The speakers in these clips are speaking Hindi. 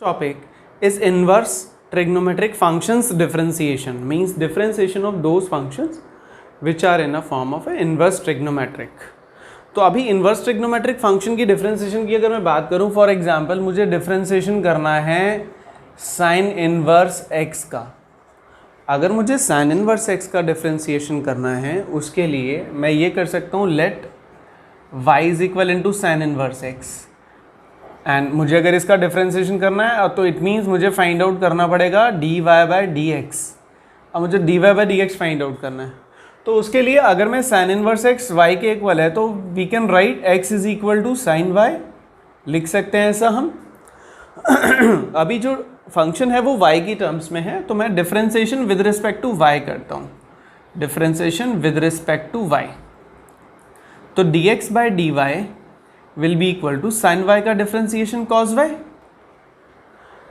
topic is inverse trigonometric functions differentiation, means differentiation of those functions which are in a form of a inverse trigonometric. तो अभी इन्वर्स ट्रिग्नोमेट्रिक फंक्शन की डिफरेंशिएशन की अगर मैं बात करूं, फॉर एग्जांपल मुझे डिफरेंशिएशन करना है साइन इनवर्स एक्स का। अगर मुझे साइन इनवर्स एक्स का डिफरेंशिएशन करना है, उसके लिए मैं ये कर सकता हूँ let y is equal into sine inverse X, and मुझे अगर इसका डिफरेंशिएशन करना है तो इट मीन्स मुझे फाइंड आउट करना पड़ेगा dy बाय डी एक्स। अब मुझे dy by D X find out करना है, तो उसके लिए अगर मैं साइन इनवर्स एक्स y के इक्वल है तो we can right x is equal to sine y, लिख सकते हैं ऐसा हम। अभी जो फंक्शन है वो y की टर्म्स में है, तो मैं differentiation with respect to y करता हूँ, differentiation with respect to y। तो dx by dy will be equal to sine y का डिफरेंशिएशन cos y।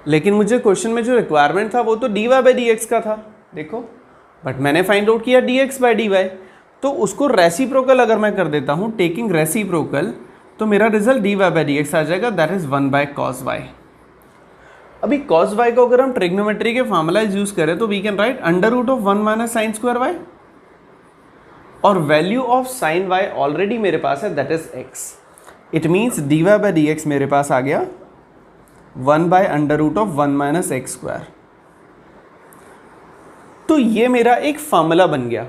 लेकिन मुझे क्वेश्चन में जो रिक्वायरमेंट था वो तो dy बाय dx का था, देखो, बट मैंने फाइंड आउट किया dx बाय dy, तो उसको रेसिप्रोकल अगर मैं कर देता हूँ, टेकिंग रेसिप्रोकल, तो मेरा रिजल्ट dy बाय dx आ जाएगा, that is 1 by cos y। अभी cos y को अगर हम ट्रिग्नोमेट्री के फॉर्मूलाइज यूज करें तो we can write under root of 1 minus sine square y, और value of sine y already मेरे पास है, that is x। It means dy by dx मेरे पास आ गया 1 by under root of 1 minus x square. तो ये मेरा एक फॉर्मूला बन गया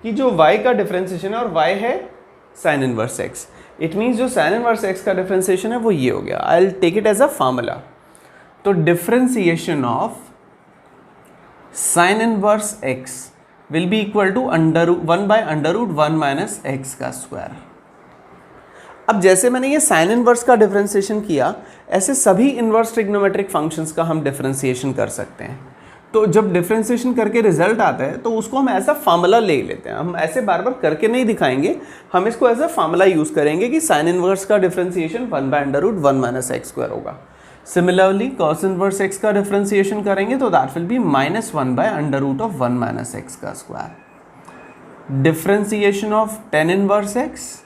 कि जो y का डिफरेंशिएशन है और y है sine inverse x। It means जो साइन इनवर्स x का डिफरेंशिएशन है वो ये हो गया। I will take it as a formula. तो differentiation of sine inverse x will be equal to 1 by under root 1 minus x का स्क्वायर। अब जैसे मैंने ये साइन इनवर्स का डिफरेंशिएशन किया, ऐसे सभी इनवर्स ट्रिग्नोमेट्रिक फंक्शंस का हम डिफरेंशिएशन कर सकते हैं। तो जब डिफरेंशिएशन करके रिजल्ट आता है तो उसको हम ऐसा फार्मूला ले लेते हैं, हम ऐसे बार बार करके नहीं दिखाएंगे, हम इसको एज अ फार्मूला यूज करेंगे कि साइन इनवर्स का differentiation 1 by under root 1 minus x square होगा। सिमिलरली कॉस इनवर्स एक्स का डिफरेंशिएशन करेंगे तो that will be minus 1 by under root of 1 minus x का square. Differentiation of tan inverse x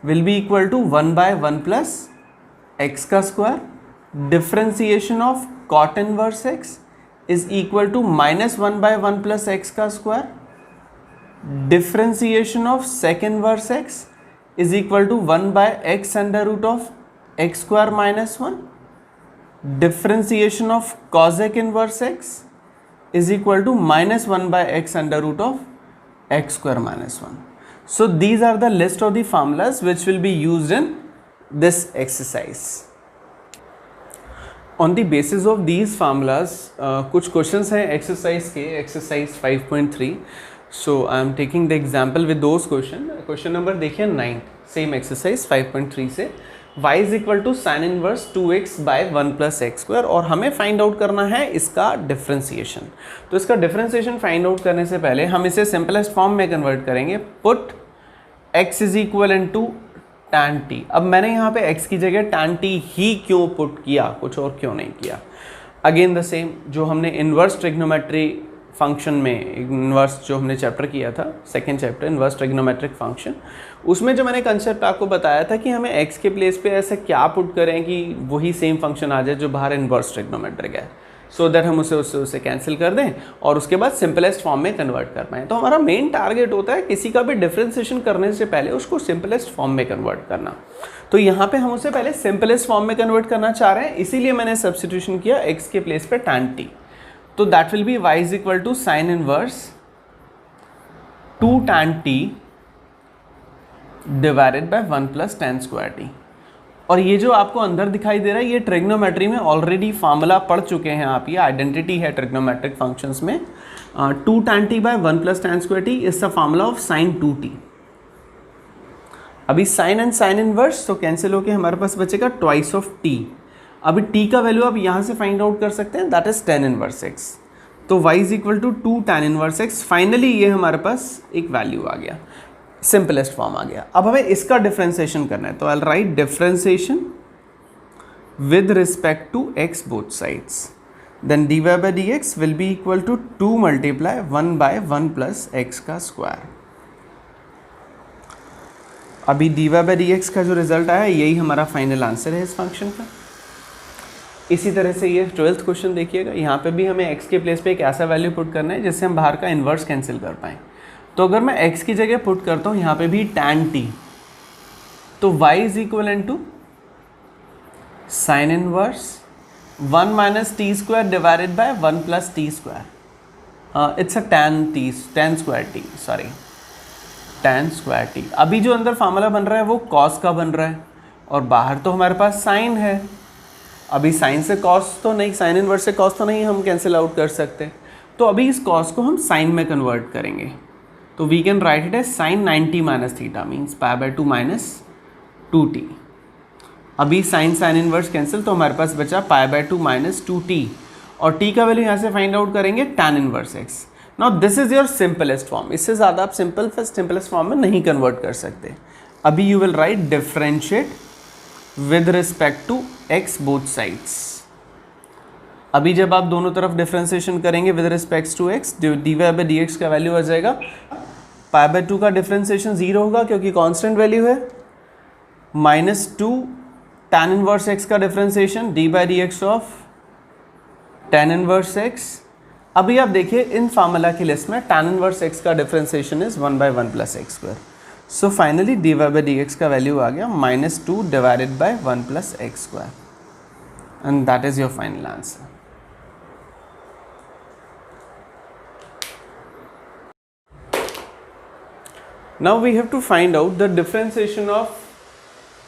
will be equal to 1 by 1 plus x का square. Differentiation of cot inverse x is equal to minus 1 by 1 plus x का square. Differentiation of sec inverse x is equal to 1 by x under root of x square minus 1. Differentiation of cosec inverse x is equal to minus 1 by x under root of x square minus 1. So these are the list of the formulas which will be used in this exercise. On the basis of these formulas, कुछ questions हैं exercise के, exercise 5.3. So I am taking the example with those question. Question number देखिए 9, same exercise 5.3 से y is equal to sin inverse 2x by 1 plus x square, और हमें फाइंड आउट करना है इसका डिफरेंशिएशन। तो इसका डिफरेंशिएशन फाइंड आउट करने से पहले हम इसे सिंपलेस्ट फॉर्म में कन्वर्ट करेंगे। Put x is equal into tan t। अब मैंने यहाँ पे x की जगह tan t ही क्यों पुट किया, कुछ और क्यों नहीं किया? अगेन द सेम, जो हमने इन्वर्स ट्रिग्नोमेट्री फंक्शन में, इन्वर्स जो हमने चैप्टर किया था, second chapter inverse trigonometric function, उसमें जो मैंने कंसेप्ट आपको बताया था कि हमें x के प्लेस पे ऐसे क्या पुट करें कि वही सेम फंक्शन आ जाए जो बाहर इन्वर्स ट्रिग्नोमेट्रिक है, सो दैट हम उसे कैंसिल कर दें और उसके बाद सिंपलेस्ट फॉर्म में कन्वर्ट कर पाएँ। तो हमारा मेन टारगेट होता है किसी का भी डिफरेंशिएशन करने से पहले उसको सिंपलेस्ट फॉर्म में कन्वर्ट करना। तो यहाँ पे हम उसे पहले सिंपलेस्ट फॉर्म में कन्वर्ट करना चाह रहे हैं, इसीलिए मैंने सब्स्टिट्यूशन किया x के प्लेस पे tan t। तो that will be y is equal to sine inverse 2 tan t divided by 1 plus tan square t। और ये जो आपको अंदर दिखाई दे रहा है ये ट्रिग्नोमेट्री में ऑलरेडी फार्मूला पढ़ चुके हैं आप, ये आइडेंटिटी है ट्रिग्नोमेट्रिक फंक्शंस में। 2 tan t by 1 plus tan square t is the formula of sine 2t। अभी साइन एंड साइन इनवर्स तो कैंसिल होके हमारे पास बचेगा ट्वाइस ऑफ t। अभी t का वैल्यू आप यहाँ से फाइंड आउट कर सकते हैं, that is tan inverse x। तो y is equal to 2 tan inverse x। Finally ये हमारे पास एक वैल्यू आ गया, सिंपलेस्ट फॉर्म आ गया। अब हमें इसका डिफरेंशिएशन करना है, तो I write differentiation with respect to x both sides, then dy by dx will be equal to 2 multiply 1 by 1 plus x का स्क्वायर। अभी dy बाय dx का जो रिजल्ट आया यही हमारा फाइनल आंसर है इस फंक्शन का। इसी तरह से ये 12th क्वेश्चन देखिएगा, यहाँ पे भी हमें x के प्लेस पे एक ऐसा वैल्यू पुट करना है जिससे हम बाहर का इन्वर्स कैंसिल कर पाएँ। तो अगर मैं x की जगह पुट करता हूँ यहाँ पे भी tan t, तो y is equal to sine inverse 1 minus T square divided by 1 plus T square, it's a tan square T, sorry tan square T. अभी जो अंदर फार्मूला बन रहा है वो cos का बन रहा है और बाहर तो हमारे पास साइन है। अभी साइन से cos तो नहीं, साइन इनवर्स से cos तो नहीं हम कैंसिल आउट कर सकते, तो अभी इस cos को हम साइन में कन्वर्ट करेंगे। तो we can write it as sine 90 minus theta means π/2 minus 2t। अभी साइन इनवर्स कैंसिल, तो हमारे पास बचा π/2 माइनस 2t और t का वैल्यू यहाँ से फाइंड आउट करेंगे tan inverse x। Now this is your simplest form, इससे ज़्यादा आप सिंपलेस्ट फॉर्म में नहीं कन्वर्ट कर सकते। अभी you will write differentiate with respect to x both sides. अभी जब आप दोनों तरफ डिफरेंशिएशन करेंगे with respect to x, dy/dx का वैल्यू आ जाएगा π/2 का डिफरेंशिएशन 0 होगा क्योंकि कांस्टेंट वैल्यू है, -2 tan इनवर्स x का differentiation d/dx of tan inverse x। अभी आप देखिए इन फार्मूला की लिस्ट में tan इनवर्स x का differentiation is 1/1 plus x square. So finally dy/dx का वैल्यू आ गया -2 divided by 1 plus x square and that is your final answer. Now we have to find out the differentiation of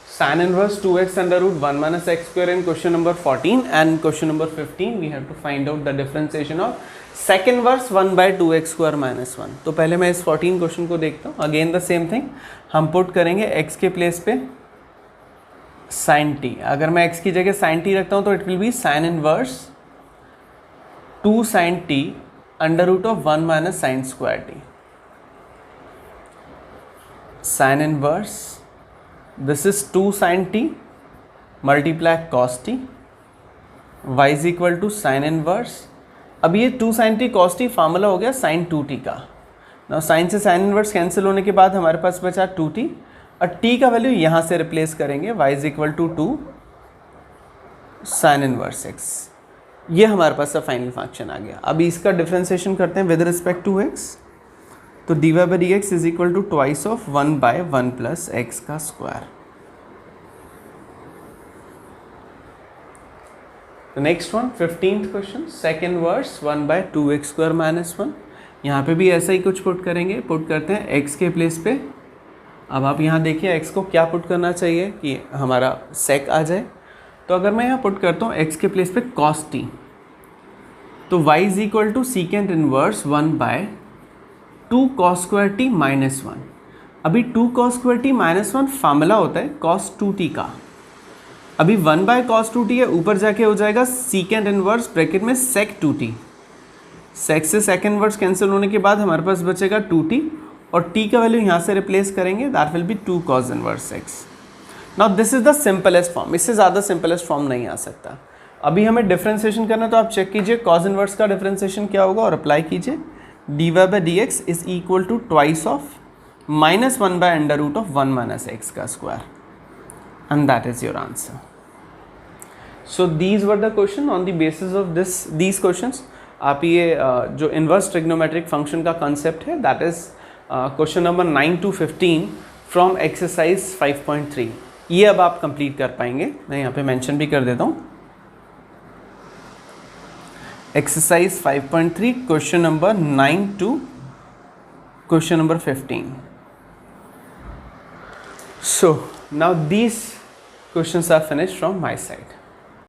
sin inverse 2x under root 1 minus x square in question number 14 and question number 15 we have to find out the differentiation of sec inverse 1 by 2x square minus 1। तो पहले मैं इस 14 क्वेश्चन को देखता हूँ। अगेन द सेम थिंग, हम पुट करेंगे x के प्लेस पे sin t। अगर मैं x की जगह sin t रखता हूँ तो it will be sin inverse 2 sin t under root of 1 minus sin square t। sin inverse, this is 2 sin t multiply cos t, y is equal to sin inverse। अब ये 2 sin t cos t formula हो गया sin 2t का। ना साइन से sin इनवर्स कैंसिल होने के बाद हमारे पास बचा 2t और t का वैल्यू यहाँ से रिप्लेस करेंगे, y is equal to 2 sin inverse x। ये हमारे पास का फाइनल फंक्शन आ गया। अब इसका डिफरेंशिएशन करते हैं विद रिस्पेक्ट टू x, तो dy/dx is equal to twice of 1/1 plus x का square. Next one 15th question, sec inverse 1/2x square minus 1। यहाँ पे भी ऐसा ही कुछ पुट करेंगे, पुट करते हैं x के प्लेस पे। अब आप यहाँ देखिए x को क्या पुट करना चाहिए कि हमारा sec आ जाए। तो अगर मैं यहाँ पुट करता हूँ x के प्लेस पे cos t, तो y is equal to secant inverse 1/2 cos square t minus 1। अभी 2 cos square t minus 1 formula होता है cos 2t का। अभी 1/cos 2t है, ऊपर जाके हो जाएगा सीकेंट इनवर्स ब्रैकेट में sec 2t। sec से sec इनवर्स कैंसिल होने के बाद हमारे पास बचेगा 2t और t का वैल्यू यहाँ से रिप्लेस करेंगे, that will B 2 cos inverse x। Now this is the simplest form, इससे ज़्यादा सिंपलेस्ट फॉर्म नहीं आ सकता। अभी हमें डिफरेंशिएशन करना, तो आप चेक कीजिए cos इनवर्स का डिफरेंशिएशन क्या होगा और अप्लाई कीजिए। dy/dx is equal to twice of -1/√1 minus x का square and that is your answer. So these were the question on the basis of these questions. आप ये जो इन्वर्स ट्रिग्नोमेट्रिक फंक्शन का कंसेप्ट है that is question number 9 to 15 from exercise 5.3, ये अब आप कंप्लीट कर पाएंगे। मैं यहाँ पे मेंशन भी कर देता हूँ, exercise 5.3 question number 9 to question number 15। So now these questions are finished from my side.